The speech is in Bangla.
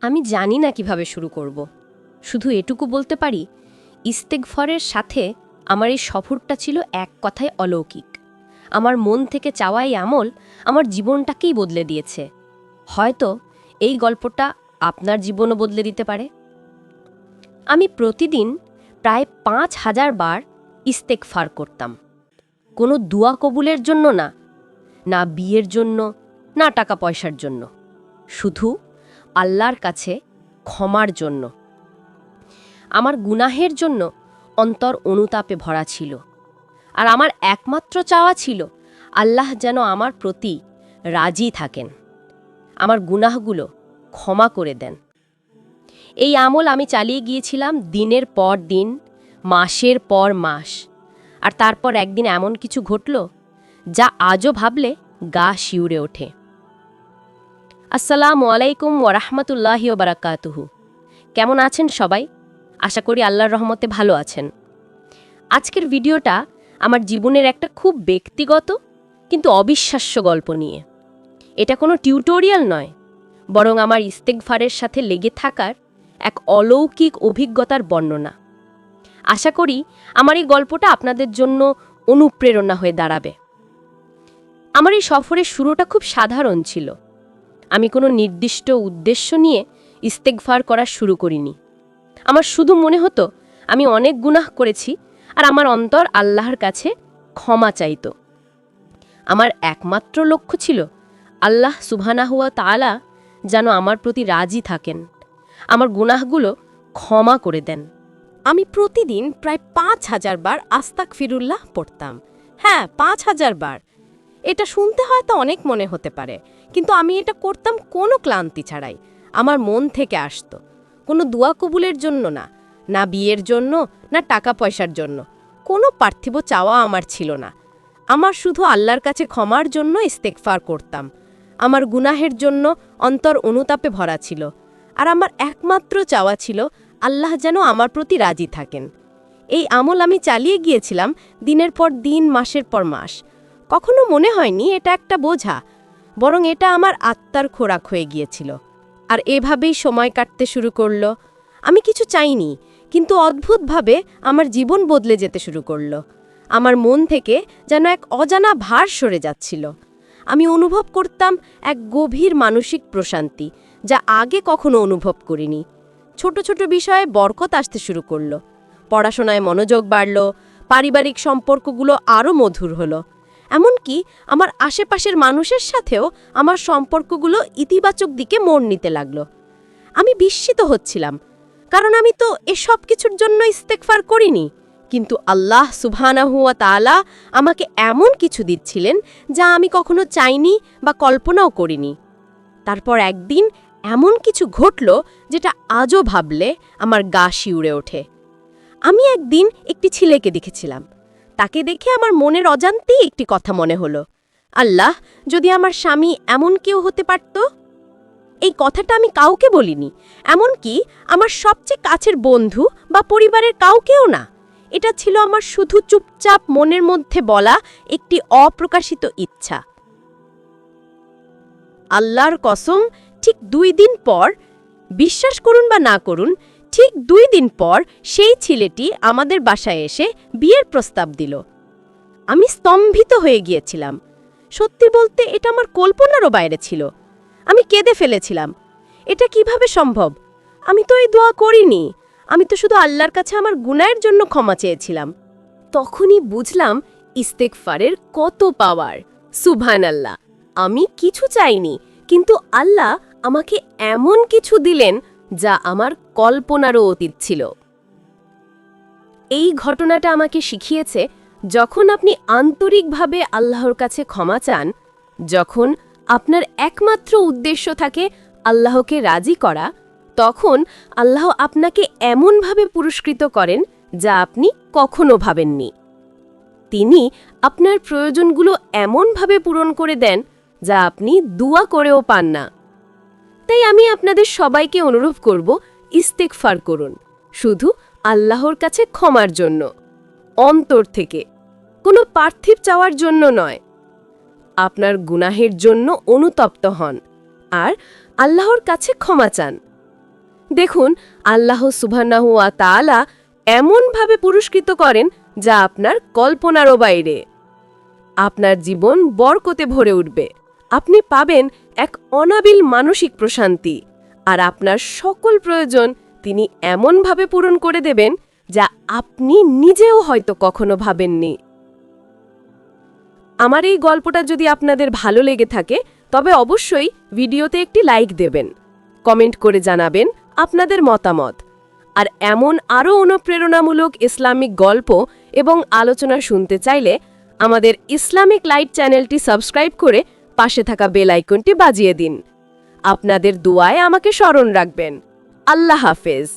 আমি জানি না কিভাবে শুরু করব। শুধু এটুকু বলতে পারি, ইস্তেগফারের সাথে আমার এই সফরটা ছিল এক কথায় অলৌকিক। আমার মন থেকে চাওয়া এই আমল আমার জীবনটাকেই বদলে দিয়েছে। হয়তো এই গল্পটা আপনার জীবনও বদলে দিতে পারে। আমি প্রতিদিন প্রায় ৫,০০০ বার ইস্তেগফার করতাম। কোনো দুয়া কবুলের জন্য না, না বিয়ের জন্য, না টাকা পয়সার জন্য, শুধু আল্লাহর কাছে ক্ষমার জন্য। আমার গুনাহের জন্য অন্তর অনুতাপে ভরা ছিল, আর আমার একমাত্র চাওয়া ছিল আল্লাহ যেন আমার প্রতি রাজি থাকেন, আমার গুনাহগুলো ক্ষমা করে দেন। এই আমল আমি চালিয়ে গিয়েছিলাম দিনের পর দিন, মাসের পর মাস। আর তারপর একদিন এমন কিছু ঘটল যা আজও ভাবলে গা শিউরে ওঠে। আসসালামু আলাইকুম ওয়ারাহমাতুল্লাহি ওয়া বারাকাতুহু। কেমন আছেন সবাই? আশা করি আল্লাহর রহমতে ভালো আছেন। আজকের ভিডিওটা আমার জীবনের একটা খুব ব্যক্তিগত কিন্তু অবিশ্বাস্য গল্প নিয়ে। এটা কোনো টিউটোরিয়াল নয়, বরং আমার ইস্তেগফারের সাথে লেগে থাকার এক অলৌকিক অভিজ্ঞতার বর্ণনা। আশা করি আমার এই গল্পটা আপনাদের জন্য অনুপ্রেরণা হয়ে দাঁড়াবে। আমার এই সফরের শুরুটা খুব সাধারণ ছিল। আমি কোনো নির্দিষ্ট উদ্দেশ্য নিয়ে ইস্তেগফার করা শুরু করিনি। আমার শুধু মনে হতো আমি অনেক গুনাহ করেছি, আর আমার অন্তর আল্লাহর কাছে ক্ষমা চাইত। আমার একমাত্র লক্ষ্য ছিল আল্লাহ সুবহানাহু ওয়া তাআলা যেন আমার প্রতি রাজি থাকেন, আমার গুনাহগুলো ক্ষমা করে দেন। আমি প্রতিদিন প্রায় ৫,০০০ বার আস্তাগফিরুল্লাহ পড়তাম। হ্যাঁ, ৫,০০০ বার। এটা শুনতে হয়তো অনেক মনে হতে পারে, কিন্তু আমি এটা করতাম কোনো ক্লান্তি ছাড়াই। আমার মন থেকে আসতো। কোনো দোয়া কবুলের জন্য না, না বিয়ের জন্য, না টাকা পয়সার জন্য। কোনো পার্থিব চাওয়া আমার ছিল না। আমার শুধু আল্লাহর কাছে ক্ষমার জন্য ইস্তেগফার করতাম। আমার গুনাহের জন্য অন্তর অনুতাপে ভরা ছিল, আর আমার একমাত্র চাওয়া ছিল আল্লাহ যেন আমার প্রতি রাজি থাকেন। এই আমল আমি চালিয়ে গিয়েছিলাম দিনের পর দিন, মাসের পর মাস। কখনো মনে হয়নি এটা একটা বোঝা, বরং এটা আমার আত্মার খোরাক হয়ে গিয়েছিল। আর এভাবেই সময় কাটতে শুরু করলো। আমি কিছু চাইনি, কিন্তু অদ্ভুতভাবে আমার জীবন বদলে যেতে শুরু করলো। আমার মন থেকে যেন এক অজানা ভার সরে যাচ্ছিল। আমি অনুভব করতাম এক গভীর মানসিক প্রশান্তি, যা আগে কখনো অনুভব করিনি। ছোট ছোট বিষয়ে বরকত আসতে শুরু করলো। পড়াশোনায় মনোযোগ বাড়ল, পারিবারিক সম্পর্কগুলো আরও মধুর হলো। এমনকি আমার আশেপাশের মানুষের সাথেও আমার সম্পর্কগুলো ইতিবাচক দিকে মোড় নিতে লাগলো। আমি বিস্মিত হচ্ছিলাম, কারণ আমি তো এসব কিছুর জন্য ইস্তেগফার করিনি, কিন্তু আল্লাহ সুবহানাহু ওয়া তাআলা আমাকে এমন কিছু দিচ্ছিলেন যা আমি কখনো চাইনি বা কল্পনাও করিনি। তারপর একদিন এমন কিছু ঘটল যেটা আজও ভাবলে আমার গা শিউরে ওঠে। আমি একদিন একটি ছেলেকে দেখেছিলাম। তাকে দেখে আমার মনের অজান্তেই একটি কথা মনে হলো, আল্লাহ, যদি আমার স্বামী এমন কেউ হতে পারত। এই কথাটা আমি কাউকে বলিনি, এমনকি আমার সবচেয়ে কাছের বন্ধু বা পরিবারের কাউকেও না। এটা ছিল আমার শুধু চুপচাপ মনের মধ্যে বলা একটি অপ্রকাশিত ইচ্ছা। আল্লাহর কসম, ঠিক ২ দিন পর, বিশ্বাস করুন বা না করুন, ঠিক ২ দিন পর সেই ছেলেটি আমাদের বাসায় এসে বিয়ের প্রস্তাব দিল। আমি স্তম্ভিত হয়ে গিয়েছিলাম। সত্যি বলতে এটা আমার কল্পনারও বাইরে ছিল। আমি কেঁদে ফেলেছিলাম। এটা কিভাবে সম্ভব? আমি তো এই দোয়া করিনি। আমি তো শুধু আল্লাহর কাছে আমার গুনাহের জন্য ক্ষমা চেয়েছিলাম। তখনই বুঝলাম ইস্তেগফারের কত পাওয়ার। সুবহানাল্লাহ, আমি কিছু চাইনি, কিন্তু আল্লাহ আমাকে এমন কিছু দিলেন যা আমার কল্পনারও অতীত ছিল। এই ঘটনাটা আমাকে শিখিয়েছে, যখন আপনি আন্তরিকভাবে আল্লাহর কাছে ক্ষমা চান, যখন আপনার একমাত্র উদ্দেশ্য থাকে আল্লাহকে রাজি করা, তখন আল্লাহ আপনাকে এমনভাবে পুরস্কৃত করেন যা আপনি কখনো ভাবেননি। তিনি আপনার প্রয়োজনগুলো এমনভাবে পূরণ করে দেন যা আপনি দোয়া করেও পান না। তাই আমি আপনাদের সবাইকে অনুরোধ করব, ইস্তেগফার করুন, শুধু আল্লাহর কাছে ক্ষমার জন্য, অন্তর থেকে, কোনো পার্থিব চাওয়ার জন্য নয়। আপনার গুনাহের জন্য অনুতপ্ত হন আর আল্লাহর কাছে ক্ষমা চান। দেখুন, আল্লাহ সুবহানাহু ওয়া তাআলা এমনভাবে পুরস্কৃত করেন যা আপনার কল্পনারও বাইরে। আপনার জীবন বরকতে ভরে উঠবে, আপনি পাবেন এক অনাবিল মানসিক প্রশান্তি, আর আপনার সকল প্রয়োজন তিনি এমনভাবে পূরণ করে দেবেন যা আপনি নিজেও হয়তো কখনো ভাবেননি। আমার এই গল্পটা যদি আপনাদের ভালো লেগে থাকে তবে অবশ্যই ভিডিওতে একটি লাইক দেবেন, কমেন্ট করে জানাবেন আপনাদের মতামত। আর এমন আরও অনুপ্রেরণামূলক ইসলামিক গল্প এবং আলোচনা শুনতে চাইলে আমাদের ইসলামিক লাইট চ্যানেলটি সাবস্ক্রাইব করে পাশে থাকা বেল আইকনটি বাজিয়ে দিন। আপনাদের দোয়ায় আমাকে স্মরণ রাখবেন। আল্লাহ হাফেজ।